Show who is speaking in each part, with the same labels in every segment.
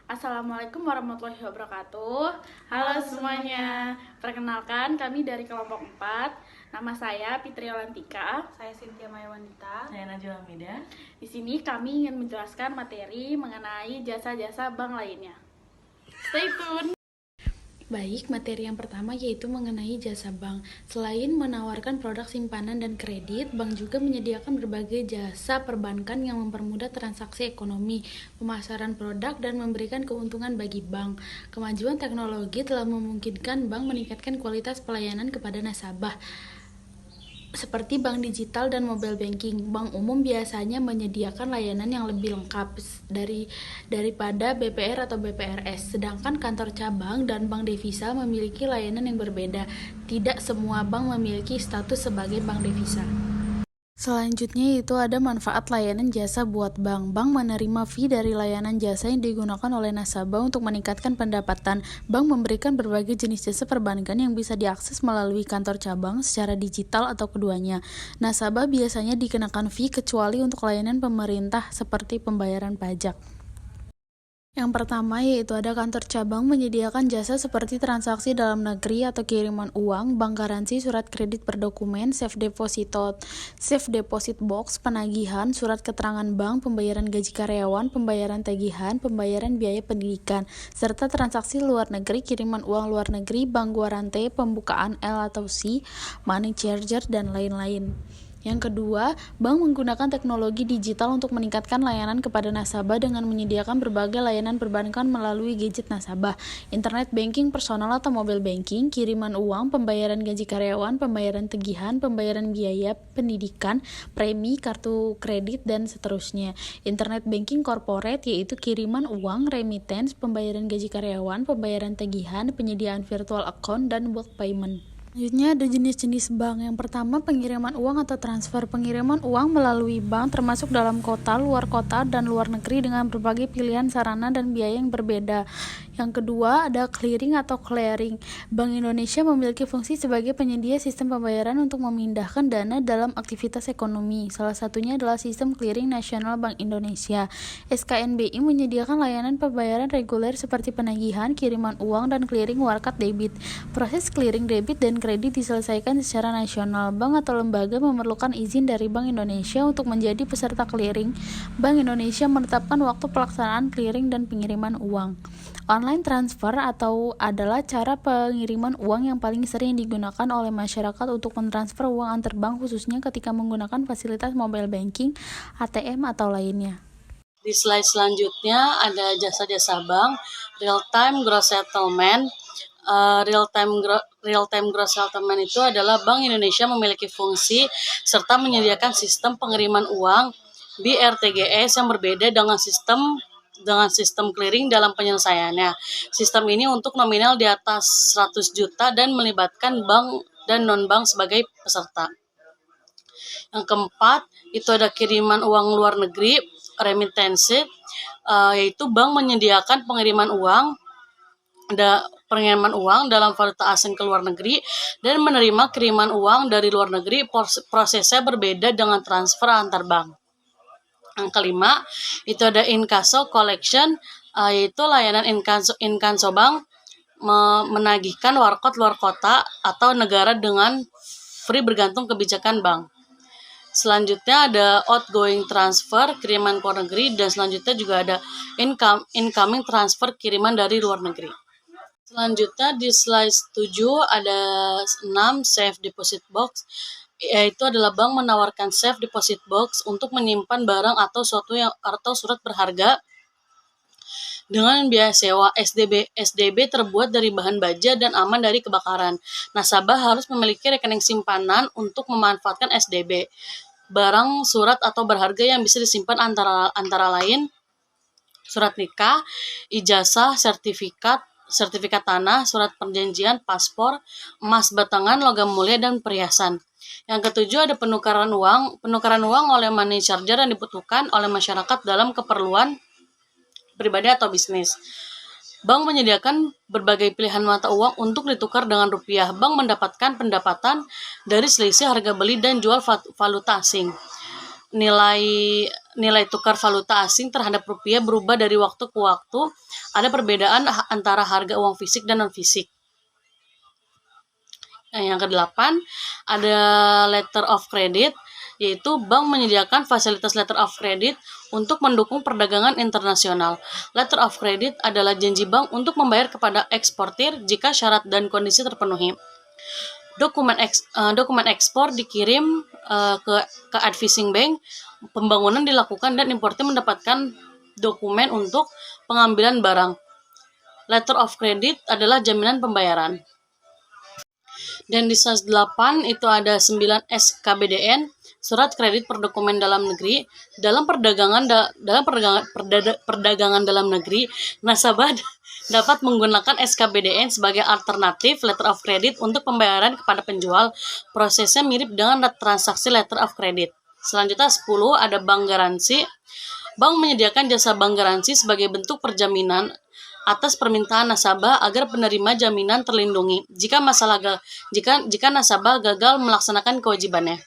Speaker 1: Assalamualaikum warahmatullahi wabarakatuh. Halo semuanya. Perkenalkan, kami dari kelompok 4. Nama saya Fitri Olantika.
Speaker 2: Saya Cynthia Maya Wanita.
Speaker 3: Saya Najwa Hamida.
Speaker 1: Di sini kami ingin menjelaskan materi mengenai jasa-jasa bank lainnya. Stay tune. Baik, materi yang pertama yaitu mengenai jasa bank. Selain menawarkan produk simpanan dan kredit, bank juga menyediakan berbagai jasa perbankan yang mempermudah transaksi ekonomi, pemasaran produk, dan memberikan keuntungan bagi bank. Kemajuan teknologi telah memungkinkan bank meningkatkan kualitas pelayanan kepada nasabah, seperti bank digital dan mobile banking. Bank umum biasanya menyediakan layanan yang lebih lengkap daripada BPR atau BPRS, sedangkan kantor cabang dan bank devisa memiliki layanan yang berbeda. Tidak semua bank memiliki status sebagai bank devisa. Selanjutnya itu ada manfaat layanan jasa buat bank. Bank menerima fee dari layanan jasa yang digunakan oleh nasabah untuk meningkatkan pendapatan. Bank memberikan berbagai jenis jasa perbankan yang bisa diakses melalui kantor cabang secara digital atau keduanya. Nasabah biasanya dikenakan fee kecuali untuk layanan pemerintah seperti pembayaran pajak. Yang pertama yaitu ada kantor cabang menyediakan jasa seperti transaksi dalam negeri atau kiriman uang, bank garansi, surat kredit berdokumen, safe deposit box, penagihan, surat keterangan bank, pembayaran gaji karyawan, pembayaran tagihan, pembayaran biaya pendidikan, serta transaksi luar negeri, kiriman uang luar negeri, bank guarante, pembukaan L atau C, money changer, dan lain-lain. Yang kedua, bank menggunakan teknologi digital untuk meningkatkan layanan kepada nasabah dengan menyediakan berbagai layanan perbankan melalui gadget nasabah, internet banking personal atau mobile banking, kiriman uang, pembayaran gaji karyawan, pembayaran tagihan, pembayaran biaya pendidikan, premi, kartu kredit, dan seterusnya. Internet banking corporate yaitu kiriman uang, remittance, pembayaran gaji karyawan, pembayaran tagihan, penyediaan virtual account, dan bulk payment. Selanjutnya ada jenis-jenis bank. Yang pertama, pengiriman uang atau transfer. Pengiriman uang melalui bank termasuk dalam kota, luar kota, dan luar negeri dengan berbagai pilihan sarana dan biaya yang berbeda. Yang kedua, ada clearing atau clearing. Bank Indonesia memiliki fungsi sebagai penyedia sistem pembayaran untuk memindahkan dana dalam aktivitas ekonomi. Salah satunya adalah sistem clearing nasional Bank Indonesia. SKNBI menyediakan layanan pembayaran reguler seperti penagihan, kiriman uang, dan clearing warkat debit. Proses clearing debit dan kredit diselesaikan secara nasional. Bank atau lembaga memerlukan izin dari Bank Indonesia untuk menjadi peserta clearing. Bank Indonesia menetapkan waktu pelaksanaan clearing dan pengiriman uang. Online transfer atau adalah cara pengiriman uang yang paling sering digunakan oleh masyarakat untuk mentransfer uang antar bank, khususnya ketika menggunakan fasilitas mobile banking, ATM, atau lainnya.
Speaker 3: Di slide selanjutnya ada jasa-jasa bank, real-time gross settlement. Real-time gross settlement itu adalah Bank Indonesia memiliki fungsi serta menyediakan sistem pengiriman uang BRTGS yang berbeda dengan sistem clearing dalam penyelesaiannya. Sistem ini untuk nominal di atas 100 juta dan melibatkan bank dan non-bank sebagai peserta. Yang keempat, itu ada kiriman uang luar negeri, remittance, yaitu bank menyediakan pengiriman uang dalam valuta asing ke luar negeri dan menerima kiriman uang dari luar negeri. Prosesnya berbeda dengan transfer antar bank. Yang kelima, itu ada inkasso collection, yaitu layanan inkasso bank menagihkan warkot luar kota atau negara dengan free bergantung kebijakan bank. Selanjutnya ada outgoing transfer, kiriman ke luar negeri, dan selanjutnya juga ada incoming transfer, kiriman dari luar negeri. Selanjutnya di slide 7 ada 6 safe deposit box, yaitu adalah bank menawarkan safe deposit box untuk menyimpan barang atau surat berharga dengan biaya sewa. SDB terbuat dari bahan baja dan aman dari kebakaran. Nasabah harus memiliki rekening simpanan untuk memanfaatkan SDB. Barang, surat, atau berharga yang bisa disimpan antara lain surat nikah, ijazah, sertifikat tanah, surat perjanjian, paspor, emas batangan, logam mulia, dan perhiasan. Yang ketujuh ada penukaran uang. Penukaran uang oleh money changer yang dibutuhkan oleh masyarakat dalam keperluan pribadi atau bisnis. Bank menyediakan berbagai pilihan mata uang untuk ditukar dengan rupiah. Bank mendapatkan pendapatan dari selisih harga beli dan jual valuta asing. Nilai tukar valuta asing terhadap rupiah berubah dari waktu ke waktu. Ada perbedaan antara harga uang fisik dan non fisik. Yang kedelapan ada letter of credit, yaitu bank menyediakan fasilitas letter of credit untuk mendukung perdagangan internasional. Letter of credit adalah janji bank untuk membayar kepada eksportir jika syarat dan kondisi terpenuhi. Dokumen ekspor dikirim ke advising bank, pembangunan dilakukan dan importir mendapatkan dokumen untuk pengambilan barang. Letter of credit adalah jaminan pembayaran. Dan di SAS 8 itu ada 9 SKBDN, surat kredit per dokumen dalam negeri. Dalam perdagangan dalam negeri, nasabah dapat menggunakan SKBDN sebagai alternatif letter of credit untuk pembayaran kepada penjual. Prosesnya mirip dengan transaksi letter of credit. Selanjutnya 10 ada bank garansi. Bank menyediakan jasa bank garansi sebagai bentuk perjaminan atas permintaan nasabah agar penerima jaminan terlindungi jika nasabah gagal melaksanakan kewajibannya.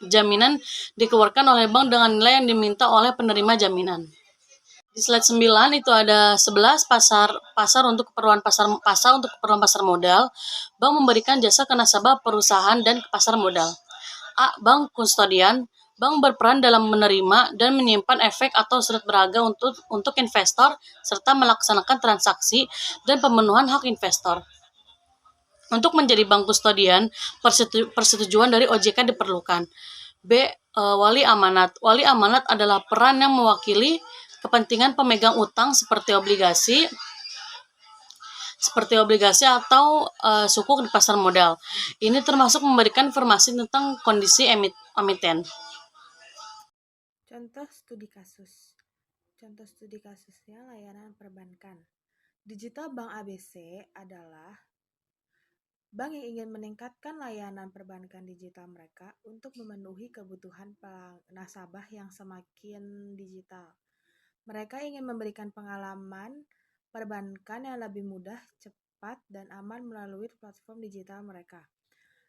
Speaker 3: Jaminan dikeluarkan oleh bank dengan nilai yang diminta oleh penerima jaminan. Di slide 9 itu ada 11 pasar untuk keperluan pasar modal. Bank memberikan jasa ke nasabah, perusahaan dan ke pasar modal. A. Bank kustodian. Bank berperan dalam menerima dan menyimpan efek atau surat berharga untuk investor serta melaksanakan transaksi dan pemenuhan hak investor. Untuk menjadi bank kustodian, persetujuan dari OJK diperlukan. B. Wali amanat. Wali amanat adalah peran yang mewakili kepentingan pemegang utang seperti obligasi atau sukuk di pasar modal. Ini termasuk memberikan informasi tentang kondisi emiten.
Speaker 2: Contoh studi kasus. Contoh studi kasusnya layanan perbankan. Digital Bank ABC adalah bank yang ingin meningkatkan layanan perbankan digital mereka untuk memenuhi kebutuhan nasabah yang semakin digital. Mereka ingin memberikan pengalaman perbankan yang lebih mudah, cepat, dan aman melalui platform digital mereka.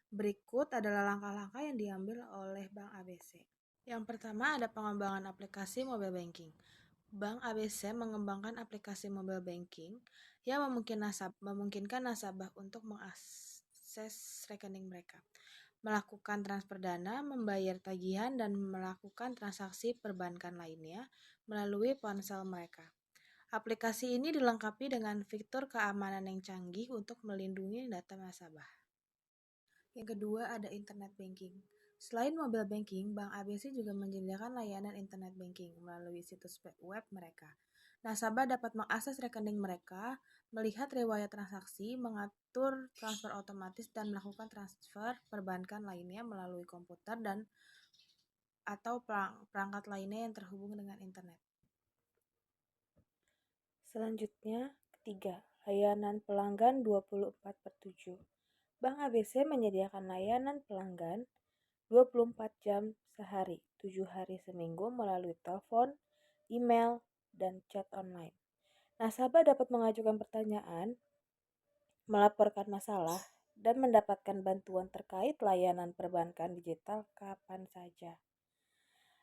Speaker 2: Berikut adalah langkah-langkah yang diambil oleh Bank ABC. Yang pertama ada pengembangan aplikasi mobile banking. Bank ABC mengembangkan aplikasi mobile banking yang memungkinkan nasabah untuk mengakses rekening mereka, melakukan transfer dana, membayar tagihan, dan melakukan transaksi perbankan lainnya melalui ponsel mereka. Aplikasi ini dilengkapi dengan fitur keamanan yang canggih untuk melindungi data nasabah. Yang kedua ada internet banking. Selain mobile banking, Bank ABC juga menyediakan layanan internet banking melalui situs web mereka. Nasabah dapat mengakses rekening mereka, melihat riwayat transaksi, mengatur transfer otomatis, dan melakukan transfer perbankan lainnya melalui komputer atau perangkat lainnya yang terhubung dengan internet. Selanjutnya, ketiga, layanan pelanggan 24/7. Bank ABC menyediakan layanan pelanggan 24 jam sehari, 7 hari seminggu melalui telepon, email, dan chat online. Nasabah dapat mengajukan pertanyaan, melaporkan masalah, dan mendapatkan bantuan terkait layanan perbankan digital kapan saja.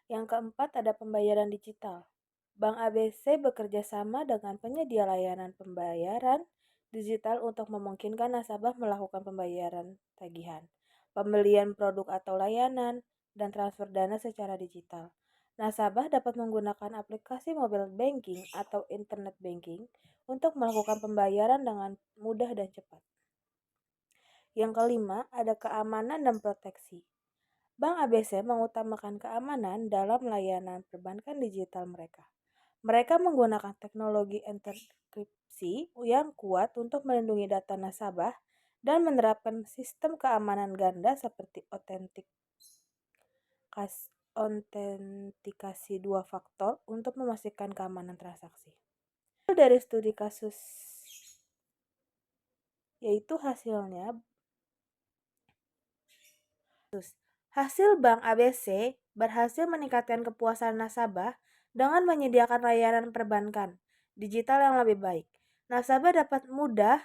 Speaker 2: Yang keempat ada pembayaran digital. Bank ABC bekerja sama dengan penyedia layanan pembayaran digital untuk memungkinkan nasabah melakukan pembayaran tagihan, pembelian produk atau layanan, dan transfer dana secara digital. Nasabah dapat menggunakan aplikasi mobile banking atau internet banking untuk melakukan pembayaran dengan mudah dan cepat. Yang kelima, ada keamanan dan proteksi. Bank ABC mengutamakan keamanan dalam layanan perbankan digital mereka. Mereka menggunakan teknologi enkripsi yang kuat untuk melindungi data nasabah dan menerapkan sistem keamanan ganda seperti autentikasi 2 faktor untuk memastikan keamanan transaksi. Dari studi kasus yaitu hasilnya Hasil Bank ABC berhasil meningkatkan kepuasan nasabah dengan menyediakan layanan perbankan digital yang lebih baik. Nasabah dapat mudah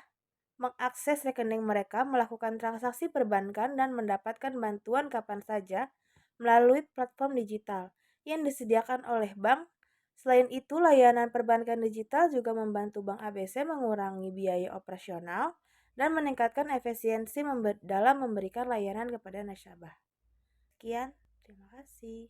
Speaker 2: mengakses rekening mereka, melakukan transaksi perbankan, dan mendapatkan bantuan kapan saja melalui platform digital yang disediakan oleh bank. Selain itu, layanan perbankan digital juga membantu Bank ABC mengurangi biaya operasional dan meningkatkan efisiensi dalam memberikan layanan kepada nasabah. Sekian, terima kasih.